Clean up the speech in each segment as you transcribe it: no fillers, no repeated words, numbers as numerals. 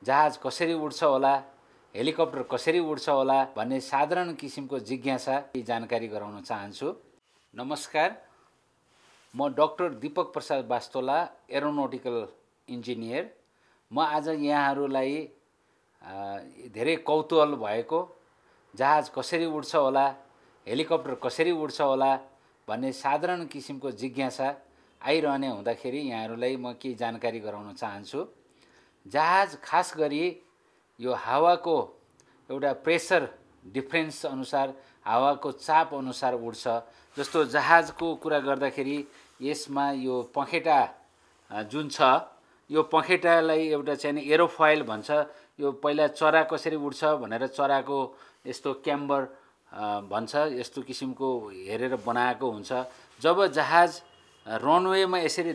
जहाज कसरी उड्छ होला, हेलिकप्टर कसरी उड्छ होला भन्ने साधारण किसिमको जिज्ञासा जानकारी गराउन चाहन्छु। नमस्कार, म doctor Deepak Prasad Bastola aeronautical engineer. म आज यहाँहरूलाई धेरै कौतूहल भएको जहाज कसरी उड्छ होला, हेलिकप्टर कसरी उड्छ होला भन्ने साधारण किसिमको जिज्ञासा आइरहने हुँदाखेरि यहाँहरूलाई म केही जानकारी गराउन चाहन्छु। जहाज खास गरी यो हावाको एउटा प्रेसर डिफरेन्स अनुसार, हावाको चाप अनुसार उड्छ। जस्तो जहाजको कुरा गर्दाखेरि यसमा यो पखेटा जुन छ, यो पखेटालाई एउटा चाहिँ एरोफोइल भन्छ। यो पहिला चरा कसरी उड्छ भनेर चराको यस्तो क्याम्बर भन्छ, यस्तो किसिमको हेरेर बनाएको हुन्छ। जब जहाज रनवेमा यसरी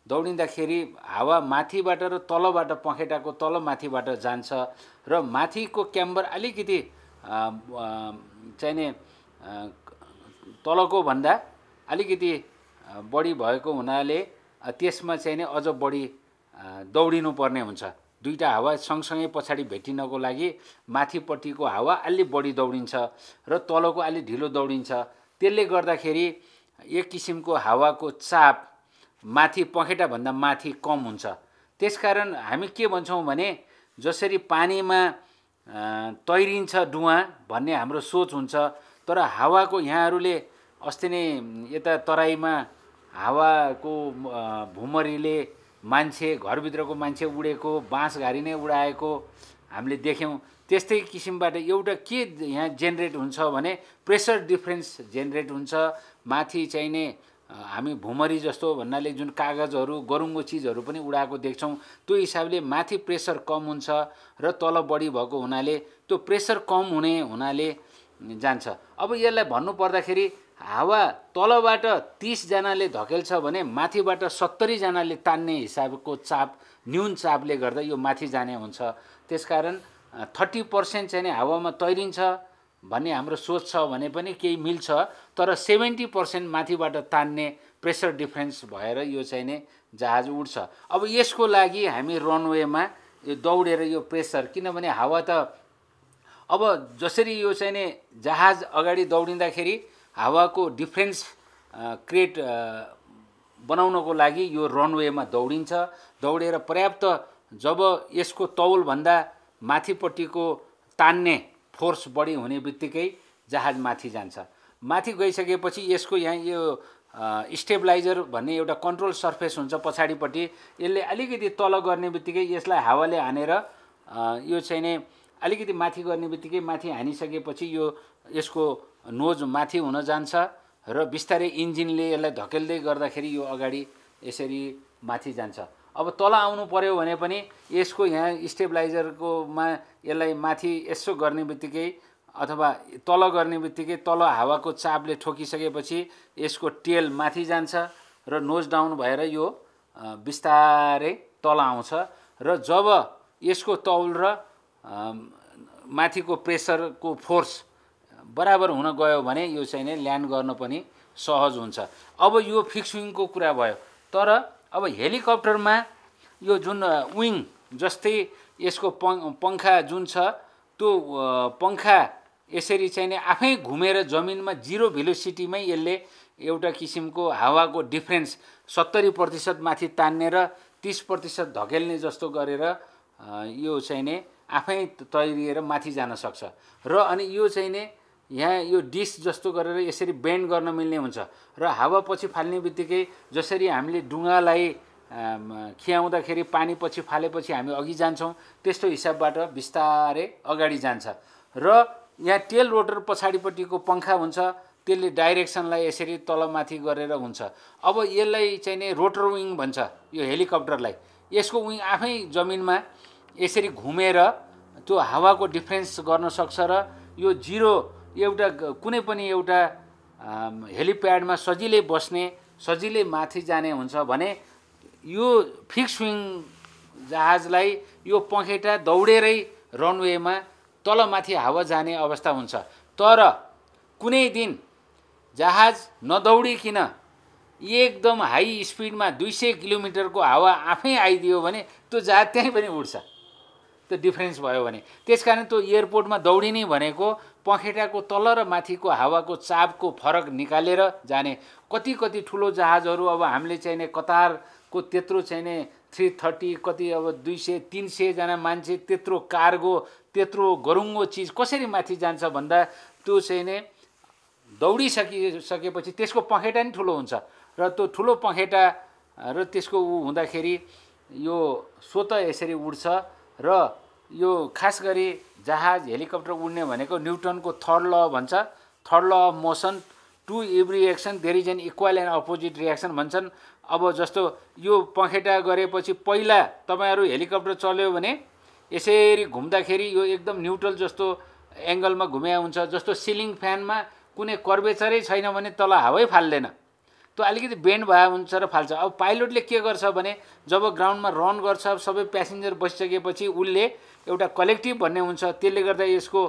दौडिँदाखेरि हावा माथिबाट र तलबाट पखेटाको तल माथिबाट जान्छ र माथिको क्याम्बर अलिकति चाहिँ तलको भन्दा अलिकति बढी भएको हुनाले त्यसमा चाहिँ अझ बढी दौडिनु पर्ने हुन्छ। दुईटा हावा सँगसँगै पछाडि भेटिनको लागि माथिपट्टिको हावा अलि बढी दौडिन्छ र तलको अलि ढिलो दौडिन्छ। त्यसले गर्दाखेरि एक किसिमको हावाको चाप माथि पखेटाभन्दा माथि कम हुन्छ। त्यसकारण हामी के भन्छौँ भने जसरी पानीमा तैरिन्छ डुवा भन्ने हाम्रो सोच हुन्छ, तर हावाको यहाँहरूले अस्ति नै यता तराईमा हावाको भुमरीले मान्छे, घरभित्रको मान्छे उडेको, बाँसघारी नै उडाएको हामीले देख्यौँ। त्यस्तै किसिमबाट एउटा के यहाँ जेनेरेट हुन्छ भने प्रेसर डिफरेन्स जेनेरेट हुन्छ। माथि चाहिँ नि हामी भुमरी जस्तो भन्नाले जुन कागजहरू, गरुङ्गो चिजहरू पनि उडाएको देख्छौँ। त्यो हिसाबले माथि प्रेसर कम हुन्छ र तल बढी भएको हुनाले त्यो प्रेसर कम हुनाले जान्छ। अब यसलाई भन्नु पर्दाखेरि हावा तलबाट 30 जनाले धकेल्छ भने माथिबाट 70 जनाले तान्ने हिसाबको चाप, न्यून चापले गर्दा यो माथि जाने हुन्छ। त्यसकारण 30% चाहिँ हावामा तैरिन्छ भन्ने हाम्रो सोच छ भने पनि केही मिल्छ, तर 70% माथिबाट तान्ने प्रेसर डिफरेन्स भएर यो चाहिँ नि जहाज उड्छ। अब यसको लागि हामी रनवेमा यो दौडेर यो प्रेसर, किनभने हावा त अब जसरी यो चाहिँ नि जहाज अगाडि दौडिँदाखेरि हावाको डिफरेन्स क्रिएट बनाउनको लागि यो रनवेमा दौडेर पर्याप्त जब यसको तौलभन्दा माथिपट्टिको तान्ने फोर्स बढी हुने बित्तिकै जहाज माथि जान्छ। माथि गइसकेपछि यसको यहाँ यो स्टेबलाइजर भन्ने एउटा कन्ट्रोल सर्फेस हुन्छ पछाडिपट्टि। यसले अलिकति तल गर्ने बित्तिकै यसलाई हावाले हानेर यो चाहिँ नि अलिकति माथि गर्ने बित्तिकै माथि हानिसकेपछि यो यसको नोज माथि हुन जान्छ र बिस्तारै इन्जिनले यसलाई धकेल्दै गर्दाखेरि यो अगाडि यसरी माथि जान्छ। अब तल आउनु पर्यो भने पनि यसको यहाँ स्टेबलाइजरकोमा यसलाई माथि यसो गर्ने बित्तिकै अथवा तल गर्ने बित्तिकै तल हावाको चापले ठोकिसकेपछि यसको टेल माथि जान्छ र नोज डाउन भएर यो बिस्तारै तल आउँछ र जब यसको तौल र माथिको प्रेसरको फोर्स बराबर हुन गयो भने यो चाहिँ नि ल्यान्ड गर्न पनि सहज हुन्छ। अब यो फिक्स विङको कुरा भयो, तर अब हेलिकप्टरमा यो जुन विङ जस्तै यसको पंखा जुन छ, त्यो पंखा यसरी चाहिँ नि आफै घुमेर जमिनमा जिरो भेलोसिटीमै यसले एउटा किसिमको हावाको डिफरेन्स 70% माथि तान्ने र 30% धकेल्ने जस्तो गरेर यो चाहिँ नि आफै तैरिएर माथि जान सक्छ। र अनि यो चाहिँ नि यहाँ यो डिस जस्तो गरेर यसरी बेन्ड गर्न मिल्ने हुन्छ र हावा पछि फाल्ने बित्तिकै जसरी हामीले डुङ्गालाई खियाउँदाखेरि पानी पछि फालेपछि हामी अघि जान्छौँ, त्यस्तो हिसाबबाट बिस्तारै अगाडि जान्छ। र यहाँ टेल रोटर पछाडिपट्टिको पंखा हुन्छ, त्यसले डाइरेक्सनलाई यसरी तलमाथि गरेर हुन्छ। अब यसलाई चाहिँ नि रोटर विङ भन्छ यो हेलिकप्टरलाई। यसको विङ आफै जमिनमा यसरी घुमेर त्यो हावाको डिफरेन्स गर्न सक्छ र यो जिरो एउटा कुनै पनि एउटा हेलिप्याडमा सजिलै बस्ने, सजिलै माथि जाने हुन्छ भने यो फिक्स विङ जहाजलाई यो पखेटा दौडेरै रनवेमा तलमाथि हावा जाने अवस्था हुन्छ। तर कुनै दिन जहाज नदौडिकिन एकदम हाई स्पिडमा 200 किलोमिटरको हावा आफै आइदियो भने त्यो जहाज त्यहीँ पनि उड्छ। त्यो डिफरेन्स भयो भने। त्यसकारण त्यो एयरपोर्टमा दौडिने भनेको पखेटाको तल र माथिको हावाको चापको फरक निकालेर जाने। कति कति ठुलो जहाजहरू अब हामीले चाहिने कतारको त्यत्रो चाहिने 330 कति अब 200-300 जना मान्छे त्यत्रो कार्गो त्यत्रो गरुङ्गो चिज कसरी माथि जान्छ भन्दा त्यो चाहिने दौडिसकेपछि त्यसको पखेटा नि ठुलो हुन्छ र त्यो ठुलो पखेटा र त्यसको हुँदाखेरि यो स्वतः यसरी उड्छ र यो खास गरी जहाज हेलिकप्टर उड्ने भनेको न्युटनको थर्ड ल भन्छ। Third law of motion, to every action there is an equal and opposite reaction भन्छन्। अब जस्तो यो पखेटा गरेपछि पहिला तपाईहरु हेलिकप्टर चल्यो भने यसरी घुम्दाखेरि यो एकदम न्युट्रल जस्तो एंगलमा घुम्या हुन्छ। जस्तो सिलिङ फ्यानमा कुनै कर्वेचरै छैन भने तल हावै फाल्दैन, त्यो अलिकति बेन्ड भए हुन्छ र फाल्छ। अब पाइलटले के गर्छ भने जब ग्राउन्डमा रन गर्छ सबै प्यासेन्जर बसिसकेपछि उसले एउटा कलेक्टिभ भन्ने हुन्छ, त्यसले गर्दा यसको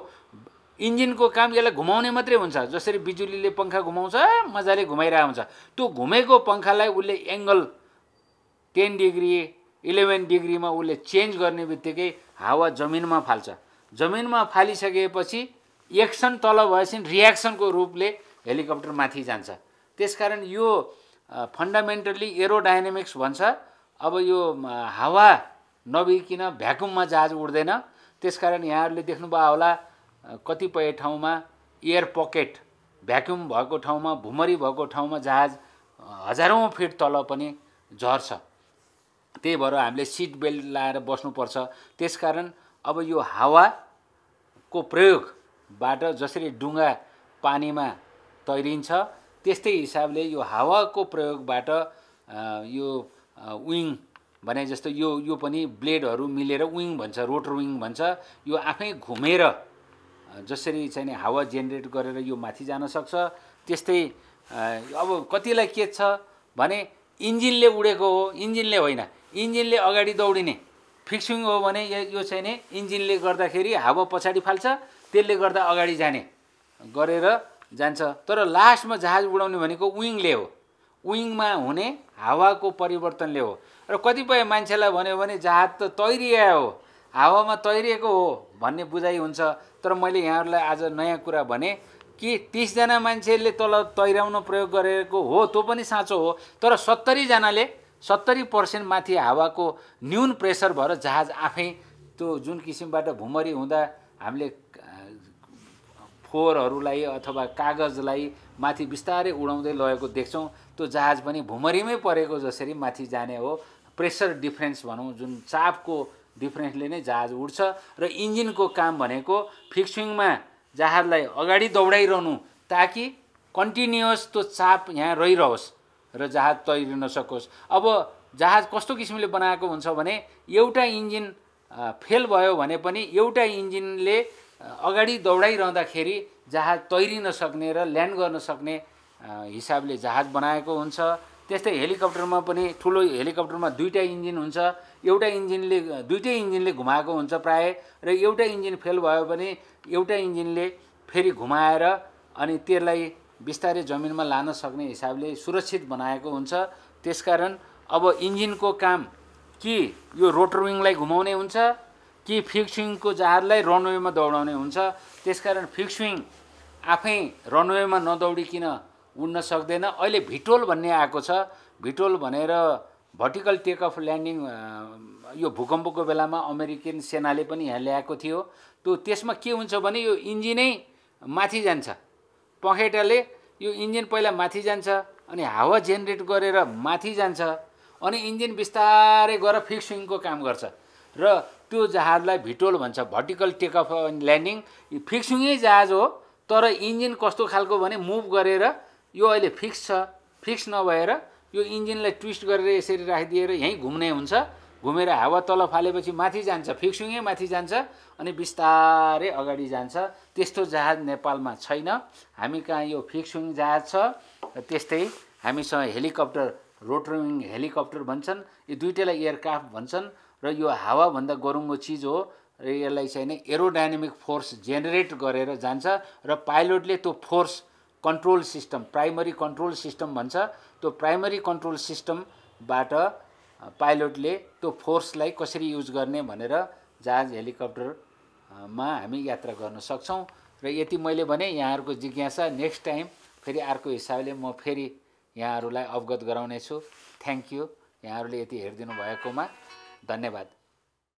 इन्जिनको काम यसलाई घुमाउने मात्रै हुन्छ। जसरी बिजुलीले पंखा घुमाउँछ मजाले घुमाइरहेको हुन्छ, त्यो घुमेको पंखालाई उसले एंगल 10 डिग्री 11 डिग्रीमा उसले चेन्ज गर्ने बित्तिकै हावा जमिनमा फाल्छ। जमिनमा फालिसकेपछि एक्सन तल भएपछि रियाक्सनको रूपले हेलिकप्टर माथि जान्छ। त्यसकारण यो फन्डामेन्टली एरोडायनामिक्स भन्छ। अब यो हावा नभइकन भ्याकुममा जहाज उड्दैन। त्यसकारण यहाँहरूले देख्नुभयो होला कतिपय ठाउँमा एयर पकेट भ्याकुम भएको ठाउँमा भुमरी भएको ठाउँमा जहाज हजारौं फिट तल पनि झर्छ। त्यही भएर हामीले सिट बेल्ट लाएर बस्नुपर्छ। त्यसकारण अब यो हावाको प्रयोगबाट जसरी डुङ्गा पानीमा तैरिन्छ त्यस्तै हिसाबले यो हावाको प्रयोगबाट यो विङ भने जस्तो यो पनि ब्लेडहरू मिलेर विङ भन्छ, रोटर विङ भन्छ। यो आफै घुमेर जसरी चाहिँ हावा जेनेरेट गरेर यो माथि जान सक्छ। त्यस्तै अब कतिलाई के छ भने इन्जिनले उडेको हो, इन्जिनले होइन, इन्जिनले अगाडि दौडिने फिक्सिङ हो भने यो चाहिँ नि इन्जिनले गर्दाखेरि हावा पछाडि फाल्छ, त्यसले गर्दा अगाडि जाने गरेर जान्छ। तर लास्टमा जहाज उडाउने भनेको विङले हो, विङमा हुने हावाको परिवर्तनले हो। र कतिपय मान्छेलाई भन्यो भने जहाज त तैरिया हो, हावामा तैरिएको हो भन्ने बुझाइ हुन्छ। तर मैले यहाँहरूलाई आज नयाँ कुरा भने कि 30 जना मान्छेले तल तैराउन प्रयोग गरेको हो, त्यो पनि साँचो हो। तर 70 जनाले 70% माथि हावाको न्यून प्रेसर भएर जहाज आफै त्यो जुन किसिमबाट भुमरी हुँदा हामीले फोहोरहरूलाई अथवा कागजलाई माथि बिस्तारै उडाउँदै लगेको देख्छौं, त्यो जहाज पनि भुमरीमै परेको जसरी माथि जाने हो। प्रेसर डिफरेन्स भनौं, जुन चापको डिफरेन्सले नै जहाज उड्छ। र इन्जिनको काम भनेको फिक्सिङमा जहाजलाई अगाडि दौडाइरहनु ताकि कन्टिन्युअस त्यो चाप यहाँ रहिरहोस् र जहाज तैरिन सकोस्। अब जहाज कस्तो किसिमले बनाएको हुन्छ भने एउटा इन्जिन फेल भयो भने पनि एउटा इन्जिनले अगाडि दौडाइरहँदाखेरि जहाज तैरिन सक्ने र ल्यान्ड गर्न सक्ने हिसाबले जहाज बनाएको हुन्छ। त्यस्तै हेलिकप्टरमा पनि ठुलो हेलिकप्टरमा दुईटा इन्जिन हुन्छ, एउटा इन्जिनले दुईटै इन्जिनले घुमाएको हुन्छ प्राय, र एउटा इन्जिन फेल भयो भने एउटा इन्जिनले फेरि घुमाएर अनि त्यसलाई बिस्तारै जमिनमा लान सक्ने हिसाबले सुरक्षित बनाएको हुन्छ। त्यसकारण अब इन्जिनको काम कि यो रोटर विङलाई घुमाउने हुन्छ कि फिक्सिङको जहाजलाई रनवेमा दौडाउने हुन्छ। त्यसकारण फिक्सिङ आफै रनवेमा नदौडिकिन उड्न सक्दैन। अहिले भिटोल भन्ने आएको छ, भिटोल भनेर भर्टिकल टेक अफ ल्यान्डिङ, यो भूकम्पको बेलामा अमेरिकन सेनाले पनि यहाँ ल्याएको थियो। त्यसमा के हुन्छ भने यो इन्जिनै माथि जान्छ, पखेटाले यो इन्जिन पहिला माथि जान्छ अनि हावा जेनेरेट गरेर माथि जान्छ अनि इन्जिन बिस्तारै गएर फिक्सिङको काम गर्छ र त्यो जहाजलाई भिटोल भन्छ, भर्टिकल टेक अफ ल्यान्डिङ। फिक्सिङै जहाज हो तर इन्जिन कस्तो खालको भने मुभ गरेर यो अहिले फिक्स छ, फिक्स नभएर यो इन्जिनलाई ट्विस्ट गरेर यसरी राखिदिएर यहीँ घुम्ने हुन्छ, घुमेर हावा तल फालेपछि माथि जान्छ, फिक्सिङै माथि जान्छ अनि बिस्तारै अगाडि जान्छ। त्यस्तो जहाज नेपालमा छैन, हामी कहाँ यो फिक्सिङ जहाज छ। त्यस्तै हामीसँग हेलिकप्टर, रोटर विङ हेलिकप्टर भन्छन्, यो दुईटैलाई एयरक्राफ्ट भन्छन् र यो हावाभन्दा गरुङ्गो चिज हो र यसलाई चाहिँ नि एरोडायनामिक फोर्स जेनेरेट गरेर जान्छ र पाइलटले त्यो force control system, primary control system भन्छ, त्यो प्राइमरी कन्ट्रोल सिस्टमबाट पाइलटले त्यो फोर्सलाई कसरी युज गर्ने भनेर जहाज हेलिकप्टरमा हामी यात्रा गर्न सक्छौँ। र यति मैले भने यहाँहरूको जिज्ञासा नेक्स्ट टाइम फेरि अर्को हिसाबले म फेरि यहाँहरूलाई अवगत गराउनेछु। थ्याङ्क यू, यहाँहरूले यति हेरिदिनु भएकोमा धन्यवाद।